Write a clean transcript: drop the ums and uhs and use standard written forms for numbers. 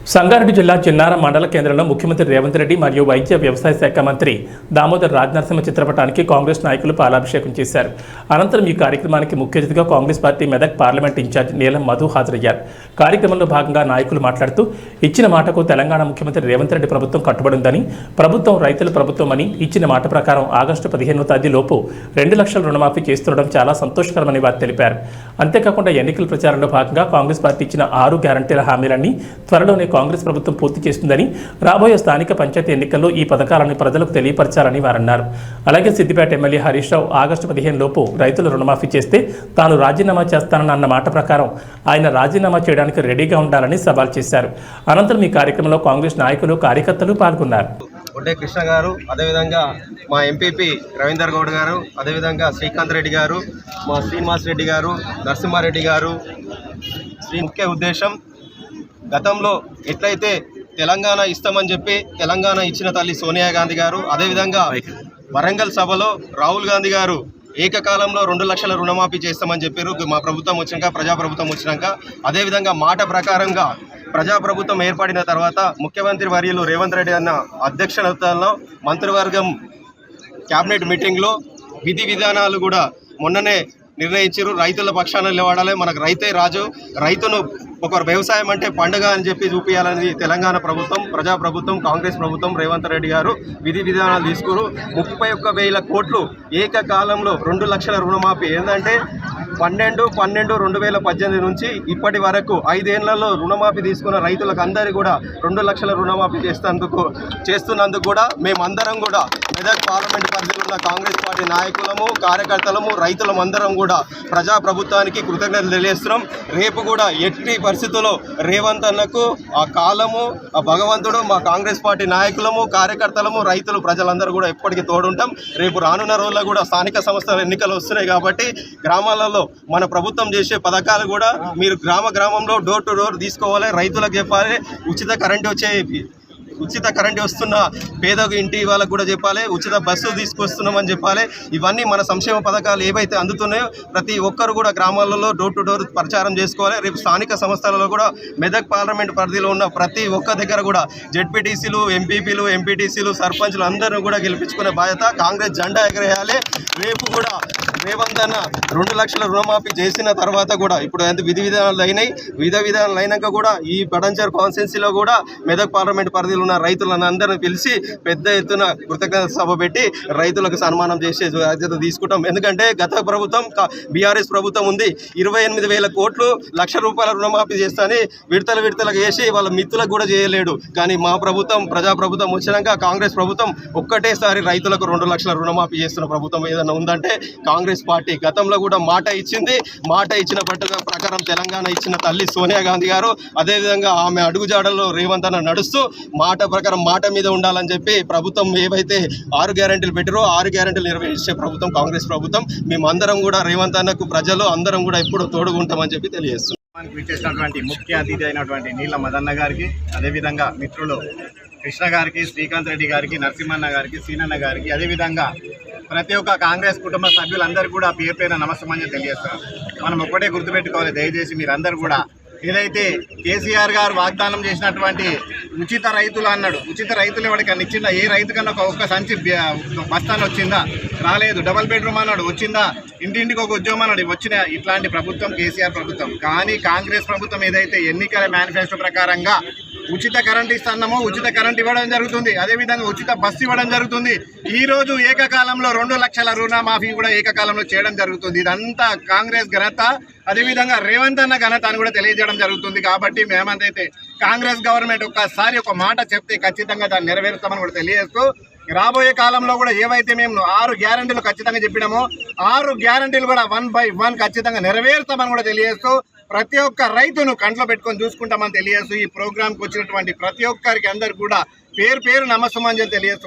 సంగారెడ్డి జిల్లా చిన్నారం మండల కేంద్రంలో ముఖ్యమంత్రి రేవంత్ రెడ్డి మరియు వైద్య వ్యవసాయ శాఖ మంత్రి దామోదర్ రాజనరసింహ చిత్రపటానికి కాంగ్రెస్ నాయకులు పాలాభిషేకం చేశారు. అనంతరం ఈ కార్యక్రమానికి ముఖ్య అతిథిగా Congress party Medak parliament in-charge Neelam Madhu హాజరయ్యారు. కార్యక్రమంలో భాగంగా నాయకులు మాట్లాడుతూ ఇచ్చిన మాటకు తెలంగాణ ముఖ్యమంత్రి రేవంత్ రెడ్డి ప్రభుత్వం కట్టుబడి ఉందని, ప్రభుత్వం రైతుల ప్రభుత్వం అని, ఇచ్చిన మాట ప్రకారం ఆగస్టు 15వ తేదీలోపు 2 లక్షల రుణమాఫీ చేస్తుండడం చాలా సంతోషకరమని వారు తెలిపారు. అంతేకాకుండా ఎన్నికల ప్రచారంలో భాగంగా కాంగ్రెస్ పార్టీ ఇచ్చిన 6 గ్యారంటీల హామీలన్నీ త్వరలోనే కాంగ్రెస్ ప్రభుత్వం పూర్తి చేస్తుందని, రాబోయే స్థానిక పంచాయతీ ఎన్నికల్లో ఈ పథకాలను ప్రజలకు తెలియపరచాలని వారు అన్నారు. అలాగే సిద్దిపేట ఎమ్మెల్యే హరీష్ రావు ఆగస్టు 15 లోపు రైతుల రుణమాఫీ చేస్తే తాను రాజీనామా చేస్తానన్న అన్న మాట ప్రకారం ఆయన రాజీనామా చేయడానికి రెడీగా ఉండాలని సవాల్ చేశారు. అనంతరం ఈ కార్యక్రమంలో కాంగ్రెస్ నాయకులు, కార్యకర్తలు పాల్గొన్నారు. ఒడ్డే కృష్ణ గారు, అదేవిధంగా మా ఎంపీపీ రవీందర్ గౌడ్ గారు, అదేవిధంగా శ్రీకాంత్ రెడ్డి గారు, మా శ్రీనివాస్ రెడ్డి గారు, నరసింహారెడ్డి గారు. ముఖ్య ఉద్దేశం, గతంలో ఎట్లయితే తెలంగాణ ఇస్తామని చెప్పి తెలంగాణ ఇచ్చిన తల్లి సోనియా గాంధీ గారు, అదేవిధంగా వరంగల్ సభలో రాహుల్ గాంధీ గారు ఏకకాలంలో 2 లక్షల రుణమాఫీ చేస్తామని చెప్పారు. మా ప్రభుత్వం వచ్చినాక, ప్రజాప్రభుత్వం వచ్చినాక, అదేవిధంగా మాట ప్రకారంగా ప్రజాప్రభుత్వం ఏర్పడిన తర్వాత ముఖ్యమంత్రి వర్యులు రేవంత్ రెడ్డి అన్న అధ్యక్షతలో మంత్రివర్గం క్యాబినెట్ మీటింగ్లో విధి విధానాలు కూడా మొన్ననే నిర్ణయించారు. రైతుల పక్షాన నిలబడాలి, మనకు రైతే రాజు, రైతును ఒక వ్యవసాయం అంటే పండుగ అని చెప్పి చూపించాలని తెలంగాణ ప్రభుత్వం, ప్రజాప్రభుత్వం, కాంగ్రెస్ ప్రభుత్వం, రేవంత్ రెడ్డి గారు విధి విధానాలు తీసుకురు. 31,000 కోట్లు ఏకకాలంలో 2 లక్షల రుణమాఫీ. ఏంటంటే 12/12/2018 నుంచి ఇప్పటి వరకు 5 ఏళ్లలో రుణమాఫీ తీసుకున్న రైతులకు అందరికీ కూడా 2 లక్షల రుణమాఫీ చేస్తున్నందుకు కూడా మేమందరం కూడా మెదక్ పార్లమెంట్ పరిధిలో ఉన్న కాంగ్రెస్ పార్టీ నాయకులము, కార్యకర్తలము, రైతులము అందరం కూడా ప్రజాప్రభుత్వానికి కృతజ్ఞతలు తెలియజేస్తున్నాం. రేపు కూడా ఎట్టి పరిస్థితుల్లో రేవంత్ అన్నకు ఆ కాలము, ఆ భగవంతుడు, మా కాంగ్రెస్ పార్టీ నాయకులము, కార్యకర్తలము, రైతులు, ప్రజలందరూ కూడా ఎప్పటికీ తోడుంటాం. రేపు రానున్న రోజుల్లో కూడా స్థానిక సంస్థల ఎన్నికలు వస్తున్నాయి కాబట్టి గ్రామాలలో మన ప్రభుత్వం చేసే పథకాలు కూడా మీరు గ్రామంలో డోర్ టు డోర్ తీసుకోవాలి, రైతులకు చెప్పాలి. ఉచిత కరెంటు వస్తున్న పేద ఇంటి వాళ్ళకు కూడా చెప్పాలి, ఉచిత బస్సు తీసుకొస్తున్నామని చెప్పాలి. ఇవన్నీ మన సంక్షేమ పథకాలు ఏవైతే అందుతున్నాయో ప్రతి ఒక్కరు కూడా గ్రామాలలో డోర్ టు డోర్ ప్రచారం చేసుకోవాలి. రేపు స్థానిక సంస్థలలో కూడా మెదక్ పార్లమెంట్ పరిధిలో ఉన్న ప్రతి ఒక్క దగ్గర కూడా జెడ్పీటీసీలు, ఎంపీపీలు, ఎంపీటీసీలు, సర్పంచ్లు అందరూ కూడా గెలిపించుకునే బాధ్యత కాంగ్రెస్ జెండా ఎగరేయాలి. రేపు కూడా రేవంత్ అన్న 2 లక్షల రుణమాఫీ చేసిన తర్వాత కూడా ఇప్పుడు ఎంత విధి విధానాలు అయినాక కూడా ఈ పడంచర్ కాన్స్టిట్యున్సీలో కూడా మెదక్ పార్లమెంట్ పరిధిలో ఉన్న రైతులను అందరినీ పిలిచి పెద్ద ఎత్తున కృతజ్ఞత సభ పెట్టి రైతులకు సన్మానం చేసే బాధ్యత తీసుకుంటాం. ఎందుకంటే గత ప్రభుత్వం బీఆర్ఎస్ ప్రభుత్వం ఉంది, 28,000 కోట్లు ₹1,00,000 రుణమాఫీ చేస్తాని విడతలుగా చేసి వాళ్ళ మిత్తులకు కూడా చేయలేడు. కానీ మా ప్రభుత్వం, ప్రజాప్రభుత్వం వచ్చినాక కాంగ్రెస్ ప్రభుత్వం ఒక్కటేసారి రైతులకు 2 లక్షల రుణమాఫీ చేస్తున్న ప్రభుత్వం ఏదైనా ఉందంటే కాంగ్రెస్ పార్టీ. గతంలో కూడా మాట ఇచ్చింది, మాట ఇచ్చిన ప్రకారం తెలంగాణ ఇచ్చిన తల్లి సోనియా గాంధీ గారు, అదేవిధంగా ఆమె అడుగుజాడల్లో రేవంత్ అన్న నడుస్తూ మాట ప్రకారం మాట మీద ఉండాలని చెప్పి ప్రభుత్వం ఏవైతే 6 గ్యారెంటీలు పెట్టారో 6 గ్యారెంటీలు నెరవేర్చే ప్రభుత్వం కాంగ్రెస్ ప్రభుత్వం. మేమందరం కూడా రేవంత్ అన్నకు ప్రజలు అందరం కూడా ఎప్పుడు తోడుగుంటామని చెప్పి తెలియజేస్తున్నాం. విచ్చేసినటువంటి ముఖ్య అతిథి అయినటువంటి నీల మదన్న గారికి, అదేవిధంగా మిత్రులు కృష్ణ గారికి, శ్రీకాంత్ రెడ్డి గారికి, నరసింహన్న గారికి, సీనన్న గారికి, అదేవిధంగా ప్రతి ఒక్క కాంగ్రెస్ కుటుంబ సభ్యులందరూ కూడా పేరు పేరున నమస్కారం తెలియజేస్తున్నారు. మనం ఒక్కటే గుర్తుపెట్టుకోవాలి, దయచేసి మీరందరూ కూడా ఏదైతే కేసీఆర్ గారు వాగ్దానం చేసినటువంటి ఉచిత రైతులు అన్నాడు, ఉచిత రైతులు ఎవరికన్నా ఇచ్చిందా? ఏ రైతు కన్నా ఒక్క సంచి బస్తాన్ని వచ్చిందా? రాలేదు. డబల్ బెడ్రూమ్ అన్నాడు, వచ్చిందా? ఇంటింటికి ఒక ఉద్యోగం అన్నాడు, వచ్చిన. ఇట్లాంటి ప్రభుత్వం కేసీఆర్ ప్రభుత్వం. కానీ కాంగ్రెస్ ప్రభుత్వం ఏదైతే ఎన్నికల మేనిఫెస్టో ప్రకారంగా ఉచిత కరెంట్ ఇస్తున్నామో ఉచిత కరెంట్ ఇవ్వడం జరుగుతుంది, అదేవిధంగా ఉచిత బస్సు ఇవ్వడం జరుగుతుంది. ఈరోజు ఏకకాలంలో 2 లక్షల రుణమాఫీ కూడా ఏకకాలంలో చేయడం జరుగుతుంది. ఇదంతా కాంగ్రెస్ ఘనత, అదేవిధంగా రేవంత్ అన్న ఘనత అని కూడా తెలియజేయడం జరుగుతుంది. కాబట్టి మేమంతైతే కాంగ్రెస్ గవర్నమెంట్ ఒక్కసారి ఒక మాట చెప్తే ఖచ్చితంగా దాన్ని నెరవేరుస్తామని కూడా తెలియజేస్తూ, రాబోయే కాలంలో కూడా ఏవైతే మేము 6 గ్యారంటీలు ఖచ్చితంగా చెప్పినామో 6 గ్యారంటీలు కూడా 1 by 1 ఖచ్చితంగా నెరవేరుస్తామని కూడా తెలియజేస్తూ, ప్రతి ఒక్క రైతును కంట్లో పెట్టుకొని చూసుకుంటామని తెలియజేస్తూ, ఈ ప్రోగ్రాంకి వచ్చినటువంటి ప్రతి ఒక్కరికి అందరు కూడా పేరు నమస్కారం తెలియజేస్తూ